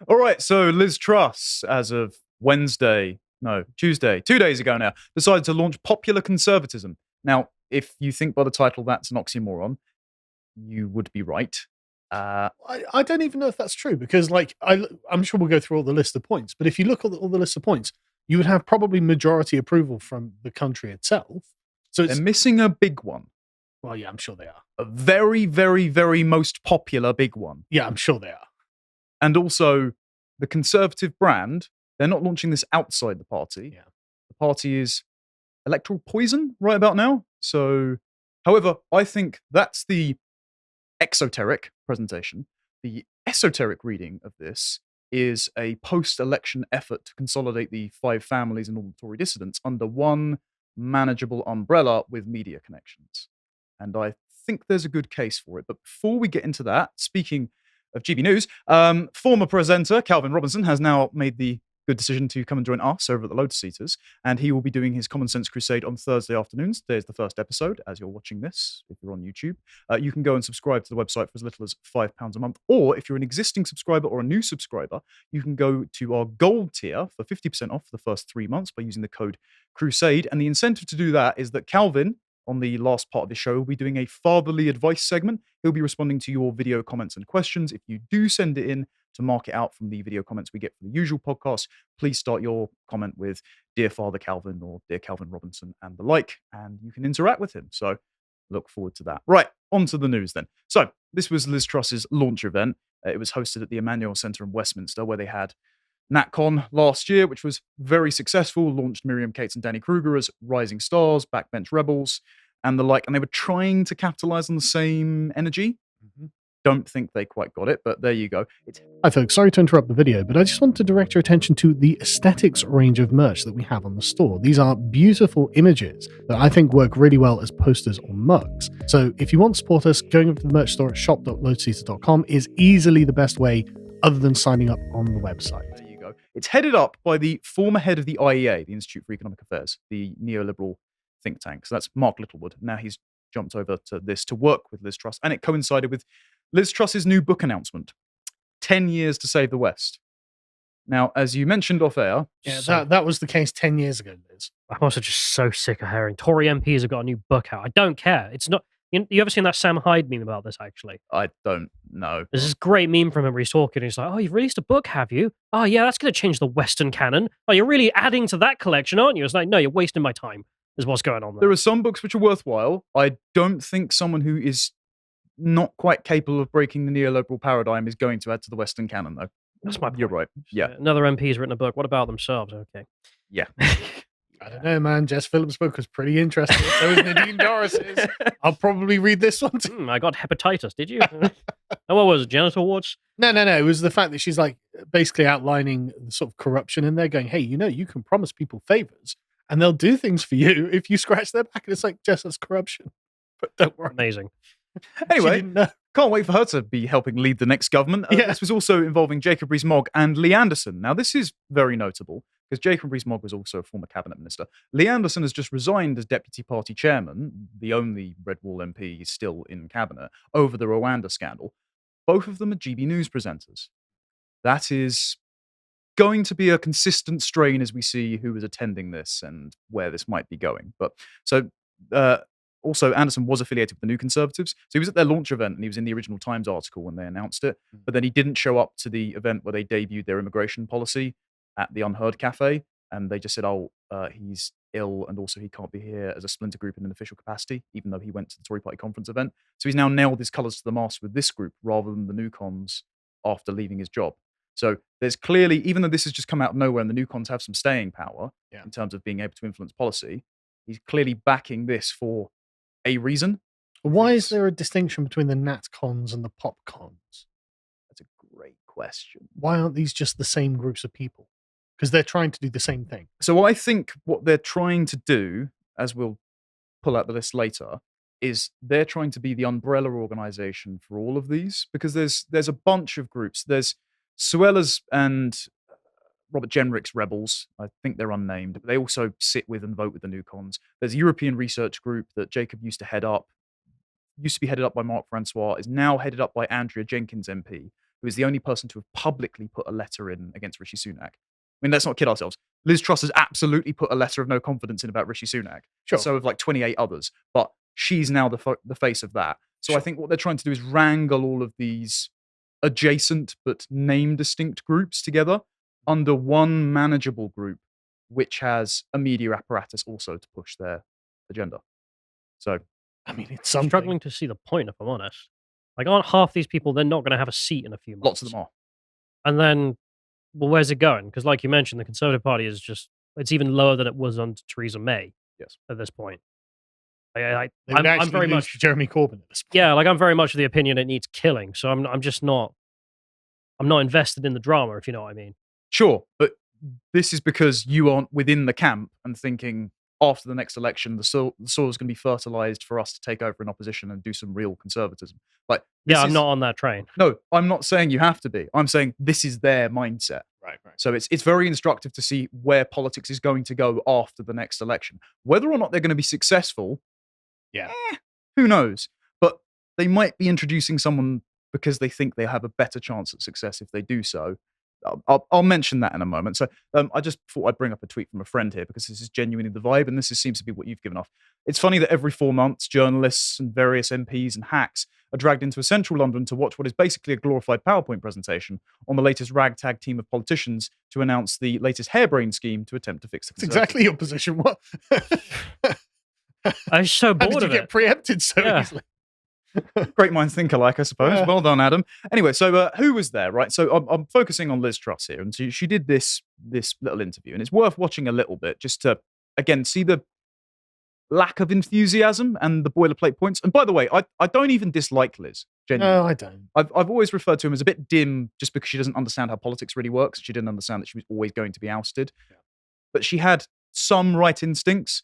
All right, so Liz Truss, as of Tuesday, 2 days ago now, decided to launch popular conservatism. Now, if you think by the title that's an oxymoron, you would be right. I don't even know if that's true because, I'm sure we'll go through all the list of points. But if you look at all the list of points, you would have probably majority approval from the country itself. So they're missing a big one. Well, yeah, I'm sure they are. A very, very, very most popular big one. Yeah, I'm sure they are. And also, the Conservative brand, they're not launching this outside the party. Yeah. The party is electoral poison right about now. So, however, I think that's the exoteric presentation. The esoteric reading of this is a post-election effort to consolidate the five families and all the Tory dissidents under one manageable umbrella with media connections. And I think there's a good case for it. But before we get into that, speaking of GB News, former presenter Calvin Robinson has now made the good decision to come and join us over at the Lotus Eaters, and he will be doing his Common Sense Crusade on Thursday afternoons. There's the first episode as you're watching this, if you're on YouTube. You can go and subscribe to the website for as little as £5 a month, or if you're an existing subscriber or a new subscriber, you can go to our gold tier for 50% off for the first 3 months by using the code Crusade. And the incentive to do that is that Calvin, on the last part of the show, will be doing a fatherly advice segment. He'll be responding to your video comments and questions. If you do send it in to mark it out from the video comments we get for the usual podcast, please start your comment with Dear Father Calvin or Dear Calvin Robinson and the like, and you can interact with him. So look forward to that. Right, on to the news then. So this was Liz Truss's launch event. It was hosted at the Emmanuel Centre in Westminster, where they had NatCon last year, which was very successful, launched Miriam Cates and Danny Kruger as rising stars, backbench rebels, and the like. And they were trying to capitalize on the same energy. Mm-hmm. Don't think they quite got it, but there you go. Hi folks, sorry to interrupt the video, but I just want to direct your attention to the aesthetics range of merch that we have on the store. These are beautiful images that I think work really well as posters or mugs. So if you want to support us, going over to the merch store at shop.lotuseaters.com is easily the best way other than signing up on the website. It's headed up by the former head of the IEA, the Institute for Economic Affairs, the neoliberal think tank. So that's Mark Littlewood. Now he's jumped over to this to work with Liz Truss, and it coincided with Liz Truss's new book announcement, 10 Years to Save the West. Now, as you mentioned off air... Yeah, that was the case 10 years ago, Liz. I'm also just so sick of hearing Tory MPs have got a new book out. I don't care. It's not... You ever seen that Sam Hyde meme about this, actually? I don't know. There's this great meme from him where he's talking, and he's like, oh, you've released a book, have you? Oh, yeah, that's going to change the Western canon. Oh, you're really adding to that collection, aren't you? It's like, no, you're wasting my time, is what's going on there. There are some books which are worthwhile. I don't think someone who is not quite capable of breaking the neoliberal paradigm is going to add to the Western canon, though. That's my point. You're right. Yeah. Another MP's written a book. What about themselves? Okay. Yeah. I don't know, man. Jess Phillips' book was pretty interesting. So was Nadine Dorris's. I'll probably read this one too. I got hepatitis, did you? And what was it, genital warts? No. It was the fact that she's like basically outlining the sort of corruption in there, going, hey, you can promise people favors and they'll do things for you if you scratch their back. And it's like, Jess, that's corruption. But don't worry. Amazing. Anyway, can't wait for her to be helping lead the next government. This was also involving Jacob Rees-Mogg and Lee Anderson. Now, this is very notable because Jacob Rees-Mogg was also a former cabinet minister. Lee Anderson has just resigned as deputy party chairman, the only Red Wall MP still in cabinet, over the Rwanda scandal. Both of them are GB News presenters. That is going to be a consistent strain as we see who is attending this and where this might be going. But so... Also, Anderson was affiliated with the New Conservatives. So he was at their launch event and he was in the original Times article when they announced it. But then he didn't show up to the event where they debuted their immigration policy at the Unheard Cafe. And they just said, he's ill and also he can't be here as a splinter group in an official capacity, even though he went to the Tory party conference event. So he's now nailed his colours to the mast with this group rather than the New Cons after leaving his job. So there's clearly, even though this has just come out of nowhere and the New Cons have some staying power in terms of being able to influence policy, he's clearly backing this for a reason. Why is there a distinction between the NatCons and the PopCons? That's a great question. Why aren't these just the same groups of people? Because they're trying to do the same thing. So I think what they're trying to do, as we'll pull out the list later, is they're trying to be the umbrella organization for all of these, because there's a bunch of groups. There's Suella's and Robert Jenrick's rebels. I think they're unnamed, but they also sit with and vote with the New Cons. There's a European research group that Jacob used to head up, used to be headed up by Mark Francois, is now headed up by Andrea Jenkins MP. who is the only person to have publicly put a letter in against Rishi Sunak. I mean, let's not kid ourselves. Liz Truss has absolutely put a letter of no confidence in about Rishi Sunak. Sure. So have like 28 others. But she's now the face of that. So I think what they're trying to do is wrangle all of these adjacent but name distinct groups together under one manageable group, which has a media apparatus also to push their agenda. So, I mean, it's I'm something. struggling to see the point, if I'm honest. Like, aren't half these people they're not going to have a seat in a few months? lots of them are. And then, well, where's it going? Because, like you mentioned, the Conservative Party is it's even lower than it was under Theresa May. Yes. At this point. They would I'm very lose much to Jeremy Corbyn at this point. Yeah, like I'm very much of the opinion it needs killing. So I'm just not invested in the drama, if you know what I mean. Sure, but this is because you aren't within the camp and thinking after the next election the soil is going to be fertilized for us to take over an opposition and do some real conservatism. Like, yeah, I'm not on that train. No, I'm not saying you have to be. I'm saying this is their mindset. Right. So it's very instructive to see where politics is going to go after the next election. Whether or not they're going to be successful, who knows? But they might be introducing someone because they think they have a better chance at success if they do so. I'll mention that in a moment. So I just thought I'd bring up a tweet from a friend here because this is genuinely the vibe, and seems to be what you've given off. It's funny that every 4 months, journalists and various MPs and hacks are dragged into central London to watch what is basically a glorified PowerPoint presentation on the latest ragtag team of politicians to announce the latest harebrained scheme to attempt to fix the It's exactly your position. What? I was so How bored did you of get it. preempted so Yeah. easily? Great minds think alike, I suppose. Yeah. Well done, Adam. Anyway, so who was there, right? So I'm focusing on Liz Truss here, and she did this little interview, and it's worth watching a little bit just to, again, see the lack of enthusiasm and the boilerplate points. And by the way, I don't even dislike Liz. Genuinely. No, I don't. I've always referred to him as a bit dim just because she doesn't understand how politics really works. She didn't understand that she was always going to be ousted. Yeah. But she had some right instincts.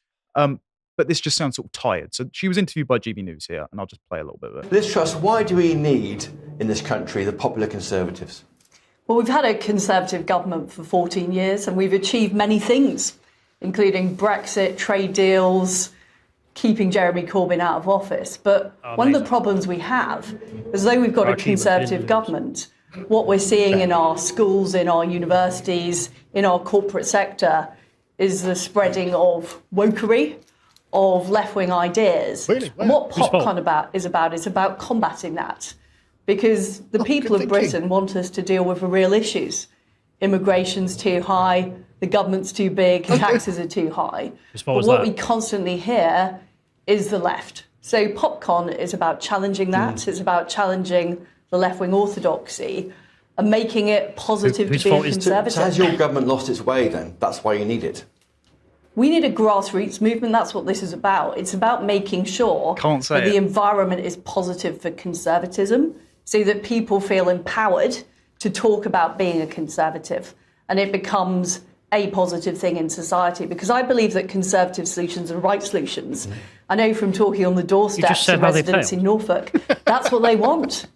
But this just sounds sort of tired. So she was interviewed by GB News here, and I'll just play a little bit of it. Liz Truss, why do we need in this country the popular Conservatives? Well, we've had a Conservative government for 14 years, and we've achieved many things, including Brexit, trade deals, keeping Jeremy Corbyn out of office. But one of the problems we have, as though we've got a Conservative government, what we're seeing in our schools, in our universities, in our corporate sector, is the spreading of wokery, of left-wing ideas. Really? Wow. And what Whose fault? PopCon is about combating that. Because the people of Britain want us to deal with the real issues. Immigration's too high, the government's too big, taxes are too high. Whose But fault was what that? we constantly hear is the left. So PopCon is about challenging that. It's about challenging the left-wing orthodoxy and making it positive Whose to be a fault is- So conservative. has your government lost its way then? That's why you need it. We need a grassroots movement. That's what this is about. It's about making sure Can't say that the it. environment is positive for conservatism so that people feel empowered to talk about being a conservative and it becomes a positive thing in society. Because I believe that conservative solutions are right solutions. I know from talking on the doorsteps said of how they residents failed. in Norfolk, that's what they want.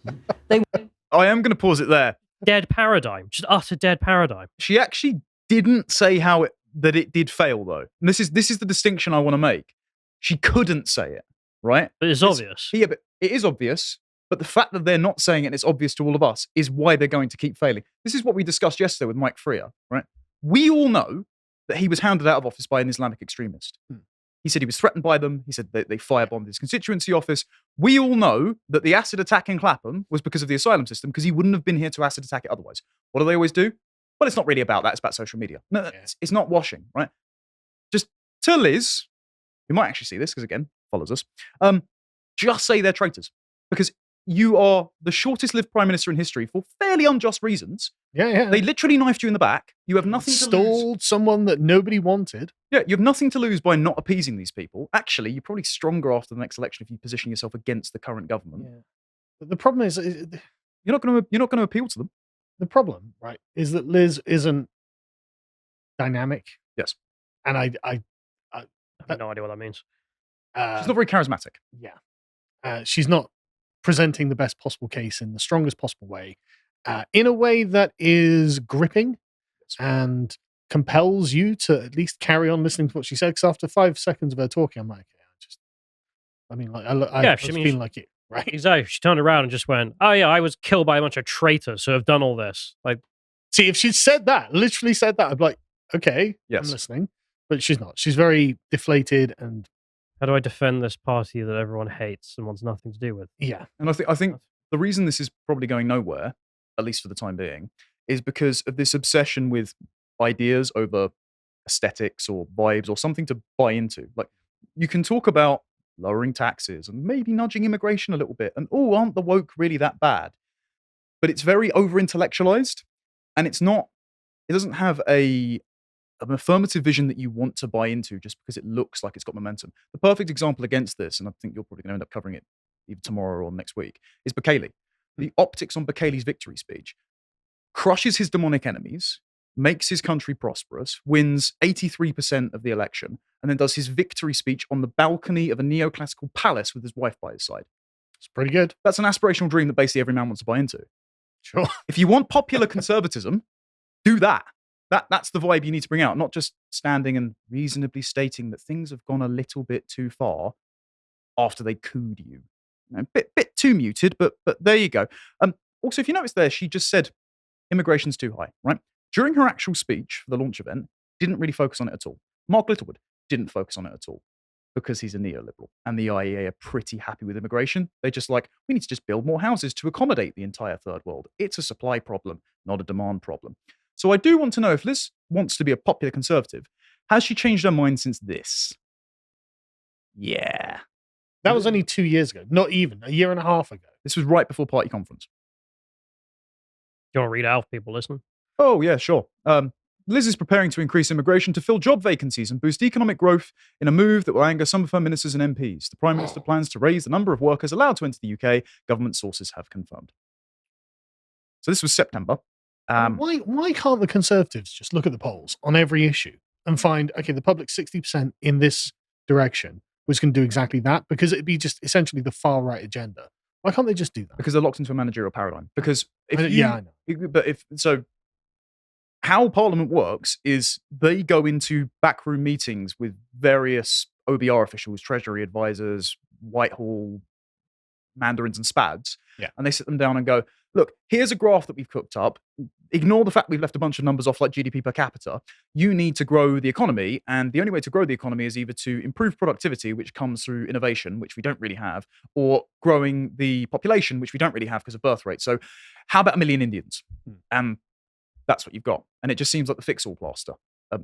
I am going to pause it there. Dead paradigm. Just utter dead paradigm. She actually didn't say that it did fail, though. And this is the distinction I want to make. She couldn't say it, right? But it's obvious. Yeah, but it is obvious. But the fact that they're not saying it and it's obvious to all of us is why they're going to keep failing. This is what we discussed yesterday with Mike Freer, right? We all know that he was hounded out of office by an Islamic extremist. He said he was threatened by them. He said that they firebombed his constituency office. We all know that the acid attack in Clapham was because of the asylum system, because he wouldn't have been here to acid attack it otherwise. What do they always do? Well, it's not really about that. It's about social media. No, it's not washing, right? Just to Liz, who might actually see this, because again, follows us, just say they're traitors. Because you are the shortest lived prime minister in history for fairly unjust reasons. Yeah. They literally knifed you in the back. You have nothing to lose. Stalled someone that nobody wanted. Yeah, you have nothing to lose by not appeasing these people. Actually, you're probably stronger after the next election if you position yourself against the current government. Yeah. But the problem is, You're not going to appeal to them. the problem, right, is that Liz isn't dynamic. Yes. And I have no idea what that means. She's not very charismatic. she's not presenting the best possible case in the strongest possible way, in a way that is gripping and compels you to at least carry on listening to what she said. Because after 5 seconds of her talking, I'm like, I was feeling like it right? Exactly. She turned around and just went, "Oh yeah, I was killed by a bunch of traitors who have done all this." Like, See, if she'd said that, literally said that, I'd be like, okay, Yes. I'm listening. But she's not. She's very deflated and how do I defend this party that everyone hates and wants nothing to do with? yeah. And I think the reason this is probably going nowhere, at least for the time being, is because of this obsession with ideas over aesthetics or vibes or something to buy into. Like, you can talk about lowering taxes and maybe nudging immigration a little bit, and aren't the woke really that bad? But it's very over intellectualized, and it doesn't have an affirmative vision that you want to buy into just because it looks like it's got momentum. The perfect example against this, and I think you're probably going to end up covering it either tomorrow or next week, is Bukele. The optics on Bukele's victory speech crushes his demonic enemies, makes his country prosperous, wins 83% of the election, and then does his victory speech on the balcony of a neoclassical palace with his wife by his side. It's pretty good. That's an aspirational dream that basically every man wants to buy into. Sure. If you want popular conservatism, do that. That's the vibe you need to bring out, not just standing and reasonably stating that things have gone a little bit too far after they cooed you. Bit too muted, but there you go. Also, if you notice there, she just said immigration's too high, right? During her actual speech for the launch event, didn't really focus on it at all. Mark Littlewood didn't focus on it at all because he's a neoliberal, and the IEA are pretty happy with immigration. They're just like, we need to just build more houses to accommodate the entire third world. It's a supply problem, not a demand problem. So I do want to know, if Liz wants to be a popular conservative, has she changed her mind since this? Yeah. That was only 2 years ago. Not even. A year and a half ago. This was right before party conference. Do you want to read out for people listening? Oh, yeah, sure. Liz is preparing to increase immigration to fill job vacancies and boost economic growth in a move that will anger some of her ministers and MPs. The Prime Minister plans to raise the number of workers allowed to enter the UK, government sources have confirmed. So this was September. Why can't the Conservatives just look at the polls on every issue and find, okay, the public 60% in this direction was going to do exactly that? Because it'd be just essentially the far right agenda. Why can't they just do that? Because they're locked into a managerial paradigm. Because if I know. But how Parliament works is they go into backroom meetings with various OBR officials, Treasury advisors, Whitehall mandarins and spads, and they sit them down and go, look, here's a graph that we've cooked up. Ignore the fact we've left a bunch of numbers off like GDP per capita. You need to grow the economy, and the only way to grow the economy is either to improve productivity, which comes through innovation, which we don't really have, or growing the population, which we don't really have because of birth rate. So how about 1 million Indians? And that's what you've got. And it just seems like the fix-all plaster.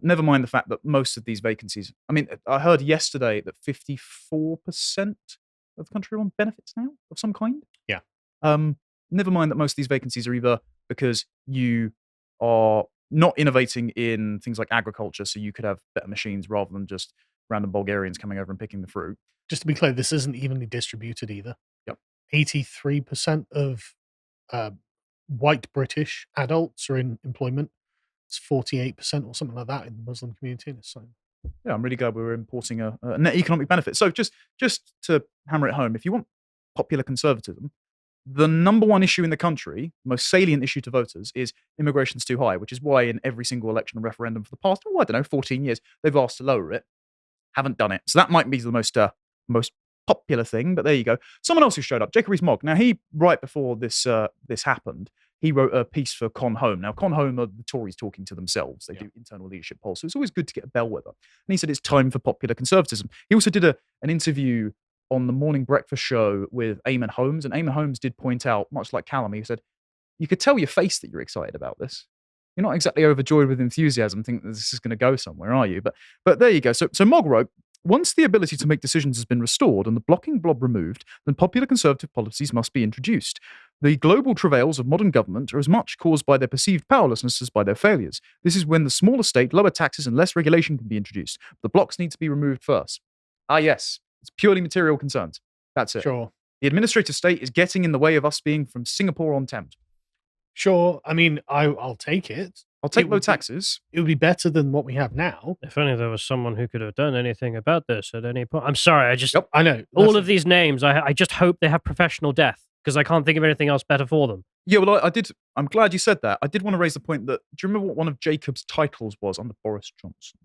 Never mind the fact that most of these vacancies, I mean, I heard yesterday that 54% of the country are on benefits now of some kind. Yeah. Never mind that most of these vacancies are either because you are not innovating in things like agriculture, so you could have better machines rather than just random Bulgarians coming over and picking the fruit. Just to be clear, this isn't evenly distributed either. Yep. 83% of white British adults are in employment. It's 48% or something like that in the Muslim community. And it's so, yeah, I'm really glad we're importing a net economic benefit. So just to hammer it home, if you want popular conservatism, the number one issue in the country, most salient issue to voters, is immigration's too high, which is why in every single election and referendum for the past, 14 years, they've asked to lower it. Haven't done it. So that might be the most popular thing, but there you go. Someone else who showed up, Jacob Rees-Mogg. Now, he, right before this happened, he wrote a piece for Con Home. Now, Con Home are the Tories talking to themselves. They do internal leadership polls, so it's always good to get a bellwether. And he said it's time for popular conservatism. He also did an interview on the morning breakfast show with Eamon Holmes, and Eamon Holmes did point out, much like Callum, he said, you could tell your face that you're excited about this. You're not exactly overjoyed with enthusiasm, think that this is going to go somewhere, are you? But there you go. So Mogg wrote, once the ability to make decisions has been restored and the blocking blob removed, then popular conservative policies must be introduced. The global travails of modern government are as much caused by their perceived powerlessness as by their failures. This is when the smaller state, lower taxes, and less regulation can be introduced. The blocks need to be removed first. Ah, yes. It's purely material concerns. That's it. sure. The administrative state is getting in the way of us being from Singapore on Thames. Sure. I mean, I'll take it. I'll take It low would be- taxes. It would be better than what we have now. If only there was someone who could have done anything about this at any point. I'm sorry, I just Yep. I know. all of these names. I just hope they have professional death because I can't think of anything else better for them. Yeah, well, I did. I'm glad you said that. I did want to raise the point that, do you remember what one of Jacob's titles was under Boris Johnson?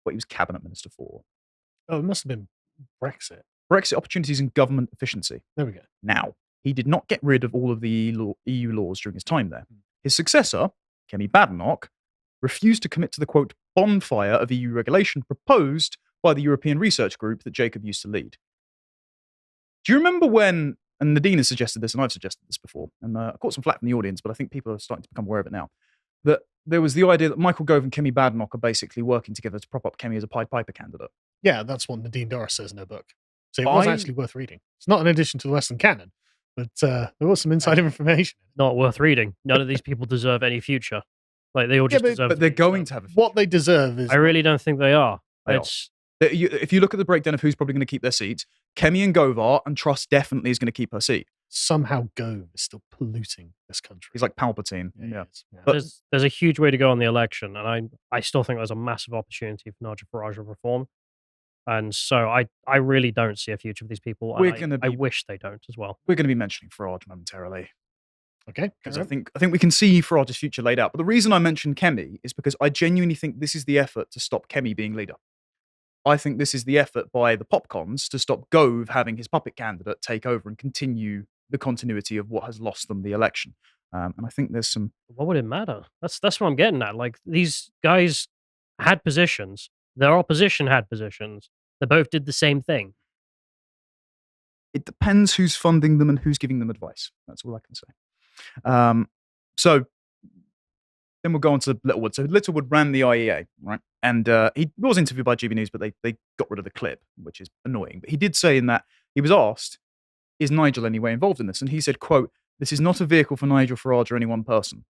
What he was cabinet minister for? Oh, it must have been Brexit. Brexit opportunities and government efficiency. There we go. Now, he did not get rid of all of the EU laws during his time there. His successor, Kemi Badenoch, refused to commit to the, quote, bonfire of EU regulation proposed by the European Research Group that Jacob used to lead. Do you remember when, and Nadine has suggested this, and I've suggested this before, and I caught some flack from the audience, but I think people are starting to become aware of it now, that there was the idea that Michael Gove and Kemi Badenoch are basically working together to prop up Kemi as a Pied Piper candidate. Yeah, that's what Nadine Dorris says in her book. So it was actually worth reading. It's not an addition to the Western canon, but there was some inside information. Not worth reading. None of these people deserve any future. Like, they all just deserve. But they're going to have a future. What they deserve is. I really don't think they are. If you look at the breakdown of who's probably going to keep their seats, Kemi and Gove are, and Truss definitely is going to keep her seat. Somehow Gove is still polluting this country. He's like Palpatine. Yeah. But there's a huge way to go on the election, and I still think there's a massive opportunity for Nigel Farage of reform. And so I really don't see a future for these people. I wish they don't as well. We're going to be mentioning Farage momentarily. Okay. Because I think we can see Farage's future laid out. But the reason I mentioned Kemi is because I genuinely think this is the effort to stop Kemi being leader. I think this is the effort by the PopCons to stop Gove having his puppet candidate take over and continue the continuity of what has lost them the election. And I think there's some... What would it matter? That's what I'm getting at. Like, these guys had positions. Their opposition had positions. They both did the same thing. It depends who's funding them and who's giving them advice. That's all I can say. So then we'll go on to Littlewood. So Littlewood ran the IEA, right? And he was interviewed by GB News, but they got rid of the clip, which is annoying. But he did say in that, he was asked, is Nigel anyway involved in this? And he said, quote, this is not a vehicle for Nigel Farage or any one person.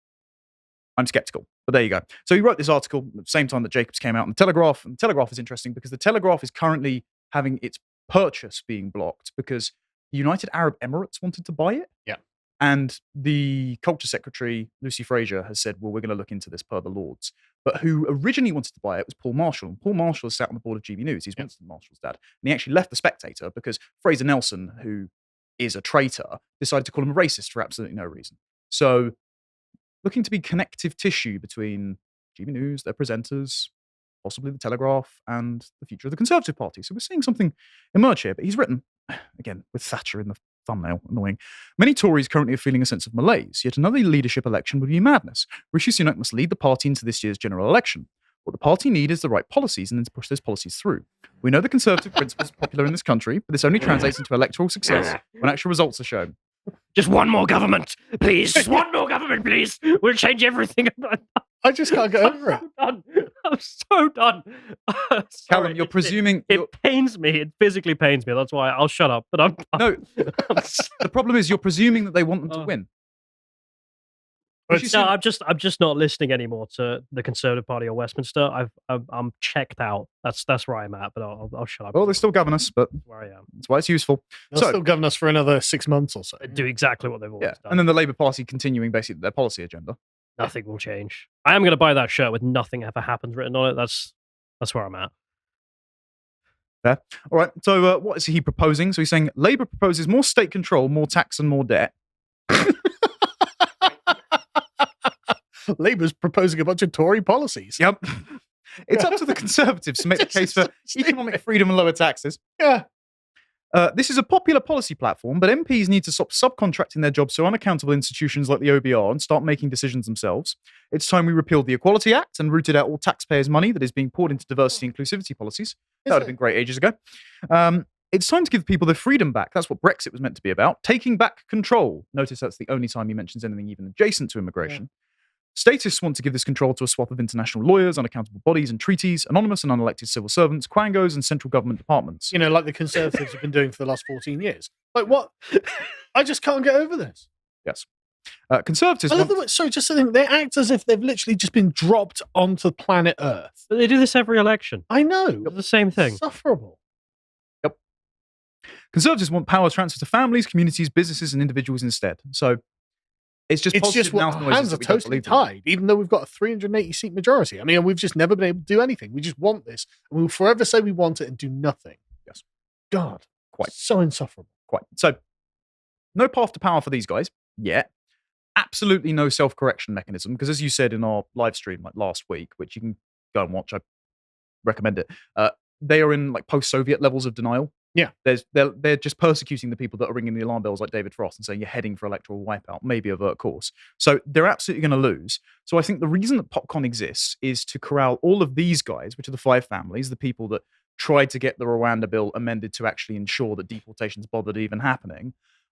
I'm skeptical, but there you go. So he wrote this article at the same time that Jacobs came out in the Telegraph. And the Telegraph is interesting because the Telegraph is currently having its purchase being blocked because the United Arab Emirates wanted to buy it. Yeah. And the Culture Secretary, Lucy Fraser, has said, well, we're going to look into this per the Lords. But who originally wanted to buy it was Paul Marshall. And Paul Marshall is sat on the board of GB News. He's Winston Marshall's dad. And he actually left the Spectator because Fraser Nelson, who is a traitor, decided to call him a racist for absolutely no reason. So looking to be connective tissue between GB News, their presenters, possibly the Telegraph, and the future of the Conservative Party. So we're seeing something emerge here. But he's written, again, with Thatcher in the thumbnail, annoying. Many Tories currently are feeling a sense of malaise, yet another leadership election would be madness. Rishi Sunak must lead the party into this year's general election. What the party need is the right policies and then to push those policies through. We know the Conservative principle is popular in this country, but this only translates into electoral success when actual results are shown. Just one more government, please. Just one more government, please. We'll change everything. I just can't get over it. I'm so done. Callum, you're presuming... It pains me. It physically pains me. That's why I'll shut up. But I'm... No, the problem is you're presuming that they want them to win. No, I'm just not listening anymore to the Conservative Party or Westminster. I'm checked out. That's where I'm at. But I'll shut up. Well, they still govern us, but that's where I am. That's why it's useful. They'll still govern us for another 6 months or so. They do exactly what they've always done. And then the Labour Party continuing basically their policy agenda. Nothing will change. I am going to buy that shirt with "Nothing ever happens" written on it. That's where I'm at. Fair. All right. So what is he proposing? So he's saying Labour proposes more state control, more tax, and more debt. Labour's proposing a bunch of Tory policies. Yep. It's up to the Conservatives to make the case for economic freedom and lower taxes. Yeah. This is a popular policy platform, but MPs need to stop subcontracting their jobs to unaccountable institutions like the OBR and start making decisions themselves. It's time we repealed the Equality Act and rooted out all taxpayers' money that is being poured into diversity and inclusivity policies. That would have been great ages ago. It's time to give people their freedom back. That's what Brexit was meant to be about. Taking back control. Notice that's the only time he mentions anything even adjacent to immigration. Yeah. Statists want to give this control to a swath of international lawyers, unaccountable bodies and treaties, anonymous and unelected civil servants, quangos, and central government departments. You know, like the Conservatives have been doing for the last 14 years. Like, what? I just can't get over this. Yes. Conservatives... I love the way, sorry, just something. They act as if they've literally just been dropped onto planet Earth. But they do this every election. I know. It's the same thing. Insufferable. Yep. Conservatives want power transferred to families, communities, businesses, and individuals instead. So... It's just what hands are totally tied, even though we've got a 380-seat majority. I mean, we've just never been able to do anything. We just want this, and we'll forever say we want it and do nothing. Yes. God. Quite. So insufferable. Quite. So, no path to power for these guys yet. Absolutely no self-correction mechanism, because as you said in our live stream like last week, which you can go and watch, I recommend it, they are in like post-Soviet levels of denial. Yeah. They're just persecuting the people that are ringing the alarm bells like David Frost and saying you're heading for electoral wipeout, maybe avert course. So they're absolutely going to lose. So I think the reason that PopCon exists is to corral all of these guys, which are the 5 families, the people that tried to get the Rwanda bill amended to actually ensure that deportations bothered even happening,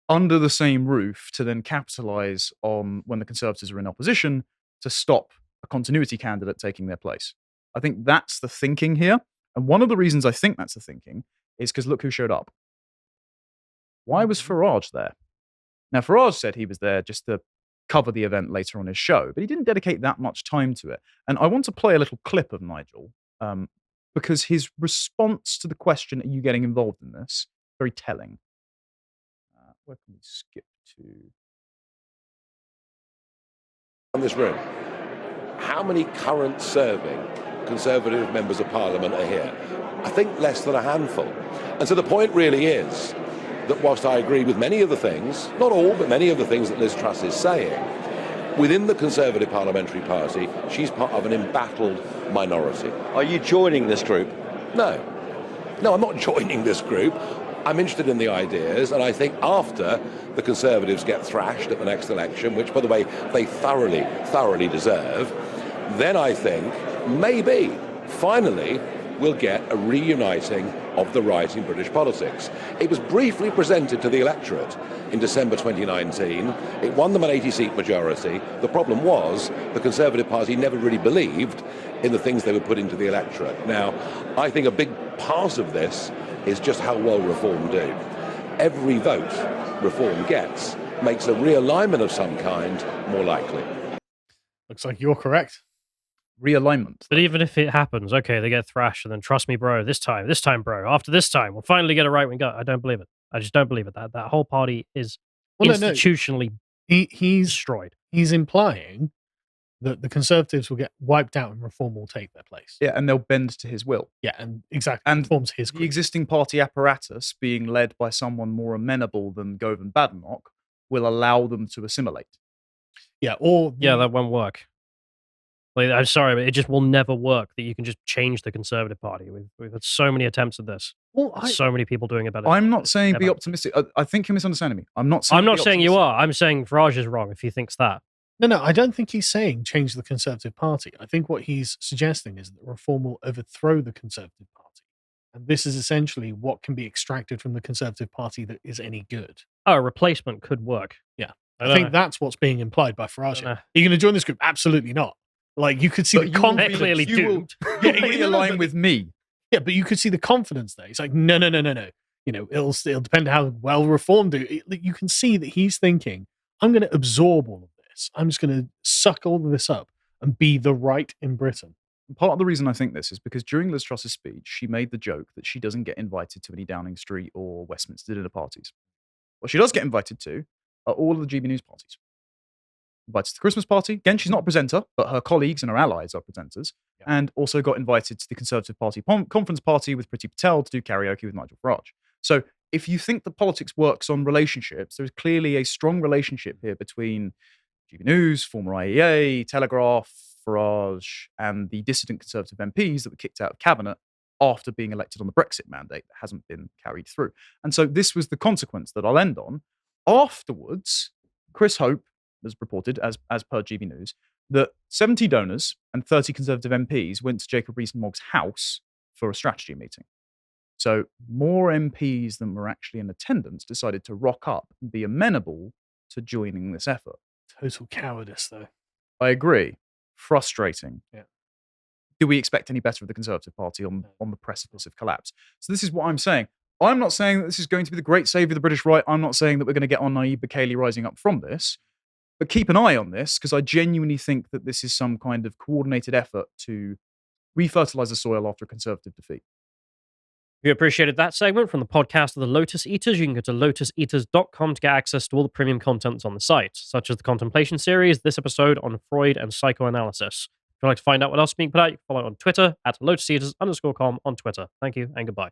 under the same roof to then capitalize on when the Conservatives are in opposition to stop a continuity candidate taking their place. I think that's the thinking here. And one of the reasons I think that's the thinking is because look who showed up. Why was Farage there? Now, Farage said he was there just to cover the event later on his show, but he didn't dedicate that much time to it. And I want to play a little clip of Nigel because his response to the question, are you getting involved in this? Very telling. Where can we skip to? In this room, how many current serving Conservative members of Parliament are here? I think less than a handful. And so the point really is that whilst I agree with many of the things, not all, but many of the things that Liz Truss is saying, within the Conservative Parliamentary Party, she's part of an embattled minority. Are you joining this group? No. No, I'm not joining this group. I'm interested in the ideas, and I think after the Conservatives get thrashed at the next election, which, by the way, they thoroughly deserve, then I think maybe, finally, we'll get a reuniting of the right in British politics. It was briefly presented to the electorate in December 2019. It won them an 80-seat majority. The problem was the Conservative Party never really believed in the things they would put into the electorate. Now, I think a big part of this is just how well Reform do. Every vote Reform gets makes a realignment of some kind more likely. Looks like you're correct. Realignment. But even if it happens, okay, they get thrashed, and then trust me, bro, this time, bro, after this time, we'll finally get a right-wing guy. I don't believe it. I just don't believe it. That whole party is institutionally he's destroyed. He's implying that the Conservatives will get wiped out and Reform will take their place. Yeah, and they'll bend to his will. Yeah, and exactly. And Reform's his the existing party apparatus, being led by someone more amenable than Govan Badenoch, will allow them to assimilate. Yeah, that won't work. Like, I'm sorry, but it just will never work that you can just change the Conservative Party. We've had so many attempts at this. So many people doing it better. I'm not saying be optimistic. I think you're misunderstanding me. I'm not saying you are. I'm saying Farage is wrong if he thinks that. No, I don't think he's saying change the Conservative Party. I think what he's suggesting is that Reform will overthrow the Conservative Party. And this is essentially what can be extracted from the Conservative Party that is any good. Oh, a replacement could work. Yeah. I think that's what's being implied by Farage. Are you going to join this group? Absolutely not. Like, you could see the confidence. They're clearly doomed. You'll realign with me. Yeah, but you could see the confidence there. He's like, no. You know, it'll depend how well Reform do. You can see that he's thinking, I'm going to absorb all of this. I'm just going to suck all of this up and be the right in Britain. Part of the reason I think this is because during Liz Truss's speech, she made the joke that she doesn't get invited to any Downing Street or Westminster dinner parties. What she does get invited to are all of the GB News parties. Invited to the Christmas party. Again, she's not a presenter, but her colleagues and her allies are presenters. Yeah. And also got invited to the Conservative Party conference party with Priti Patel to do karaoke with Nigel Farage. So if you think that politics works on relationships, there's clearly a strong relationship here between GB News, former IEA, Telegraph, Farage, and the dissident Conservative MPs that were kicked out of cabinet after being elected on the Brexit mandate that hasn't been carried through. And so this was the consequence that I'll end on. Afterwards, Chris Hope has reported, as per GB News, that 70 donors and 30 Conservative MPs went to Jacob Rees-Mogg's house for a strategy meeting. So more MPs than were actually in attendance decided to rock up and be amenable to joining this effort. Total cowardice, though. I agree. Frustrating. Yeah. Do we expect any better of the Conservative Party on the precipice of collapse? So this is what I'm saying. I'm not saying that this is going to be the great saviour of the British right. I'm not saying that we're going to get on Nayib Bukele rising up from this. But keep an eye on this, because I genuinely think that this is some kind of coordinated effort to refertilise the soil after a Conservative defeat. If you appreciated that segment from the podcast of the Lotus Eaters, you can go to lotuseaters.com to get access to all the premium contents on the site, such as the Contemplation series, this episode on Freud and psychoanalysis. If you'd like to find out what else is being put out, you can follow it on Twitter at lotuseaters_com on Twitter. Thank you and goodbye.